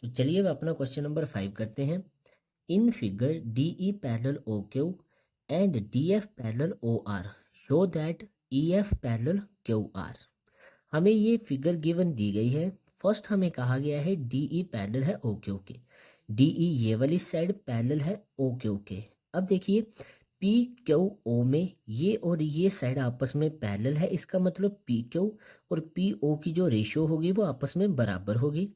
तो चलिए अब अपना क्वेश्चन नंबर 5 करते हैं। In figure D E parallel O Q and D F parallel O R show that E F parallel Q R. हमें ये फिगर गिवन दी गई है। फर्स्ट हमें कहा गया है डी ई पैरेलल है ओ क्यू के, डी ई ये वाली साइड पैरेलल है ओ क्यू के। अब देखिए पी क्यू ओ में ये और ये साइड आपस में पैरेलल है, इसका मतलब पी क्यू और पी ओ की जो रेशियो होगी वो आपस में बराबर होगी।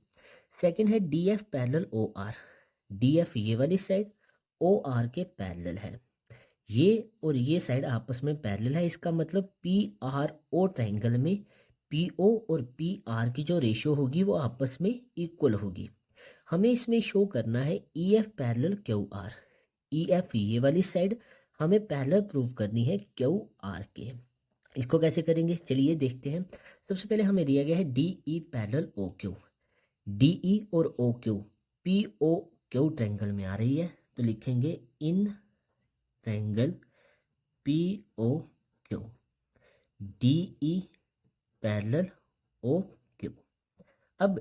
सेकंड है D F parallel O R, D F ये वाली साइड ओ आर के पैरेलल है, ये और ये साइड आपस में पैरेलल है, इसका मतलब पी आर ओ ट्रायंगल में पी ओ और पी आर की जो रेशियो होगी वो आपस में इक्वल होगी। हमें इसमें शो करना है ई F parallel Q are, E F ये वाली साइड हमें पैरेलल प्रूव करनी है क्यू आर के। इसको कैसे करेंगे चलिए देखते हैं। सबसे पहले हमें दिया गया है D E parallel O Q, D E और O Q P O Q triangle में आ रही है, तो लिखेंगे in triangle P O Q D E parallel O Q. अब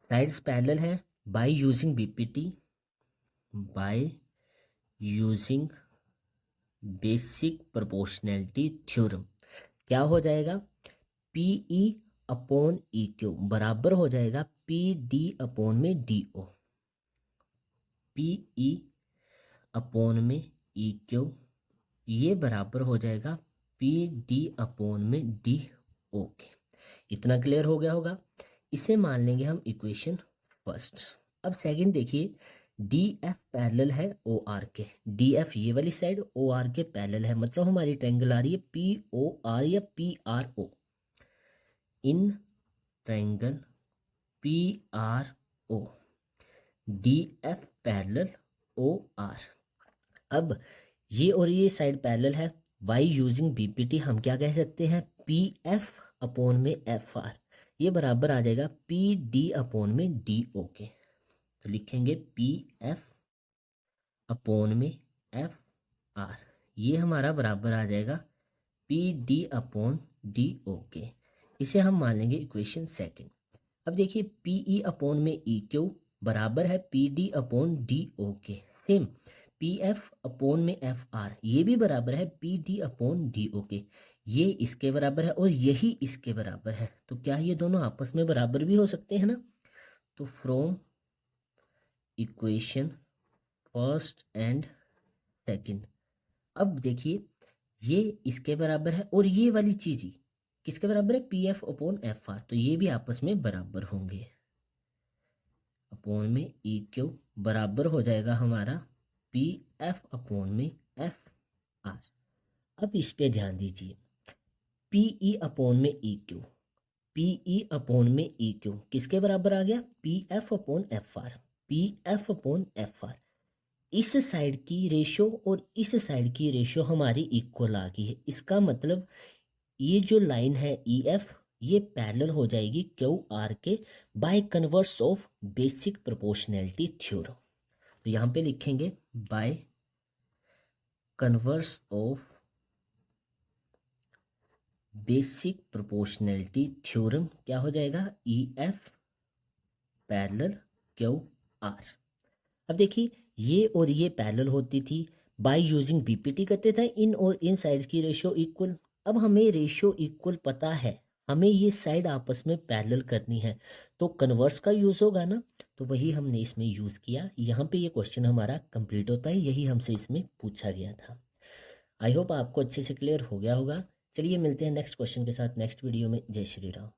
साइड्स पैरेलल है by using BPT, by using basic proportionality theorem क्या हो जाएगा, P E upon E Q बराबर हो जाएगा पी डी अपॉन में D O, P E upon में ई क्यू ये बराबर हो जाएगा पी डी अपॉन में डी ओ के। इतना क्लियर हो गया होगा। इसे मान लेंगे हम इक्वेशन फर्स्ट। अब सेकंड देखिए डी एफ पैरेलल है ओ आर के, डी एफ ये वाली साइड ओ आर के पैरेलल है, मतलब हमारी ट्रायंगल आ रही है पी ओ आर या P R O, in triangle P R O D F parallel O R. अब ये और ये साइड पैरेलल है, बाय यूजिंग बीपीटी हम क्या कह सकते हैं पी एफ अपॉन में एफ आर, ये बराबर आ जाएगा पी डी अपॉन में डी ओ के। तो लिखेंगे पी एफ अपॉन में एफ आर, ये हमारा बराबर आ जाएगा P D upon D O के। इसे हम मान लेंगे इक्वेशन सेकंड। अब देखिए पी ई अपॉन में ई क्यू बराबर है P D upon D O के। सेम पी एफ अपॉन में एफ आर ये भी बराबर है P D upon D O के। ये इसके बराबर है और यही इसके बराबर है, तो क्या ये दोनों आपस में बराबर भी हो सकते हैं ना। तो from equation first and second, अब देखिए ये इसके बराबर है और ये वाली चीज ही किसके बराबर है P F upon F R, तो ये भी आपस में बराबर होंगे। अपॉन में ई क्यू बराबर हो जाएगा हमारा पी एफ अपॉन में एफ आर। अब इस पे ध्यान दीजिए पी ई अपॉन में E Q, P E upon में ई क्यू किसके बराबर आ गया P F upon F R, P F upon F R. इस साइड की रेशो और इस साइड की रेशो हमारी इक्वल आ गई है, इसका मतलब ये जो लाइन है ई एफ ये पैरेलल हो जाएगी क्यू आर के by converse of basic proportionality theorem. तो यहाँ पे लिखेंगे by converse of basic proportionality theorem क्या हो जाएगा ई एफ पैरेलल क्यू आर। अब देखिए ये और ये पैरेलल होती थी, बाय यूजिंग बीपीटी करते थे इन और इन साइड्स की रेशियो इक्वल। अब हमें रेशियो इक्वल पता है, हमें ये साइड आपस में पैरेलल करनी है, तो कन्वर्स का यूज़ होगा ना, तो वही हमने इसमें यूज़ किया। यहाँ पे ये क्वेश्चन हमारा कंप्लीट होता है, यही हमसे इसमें पूछा गया था। आई होप आपको अच्छे से क्लियर हो गया होगा। चलिए मिलते हैं नेक्स्ट क्वेश्चन के साथ नेक्स्ट वीडियो में। जय श्री राम।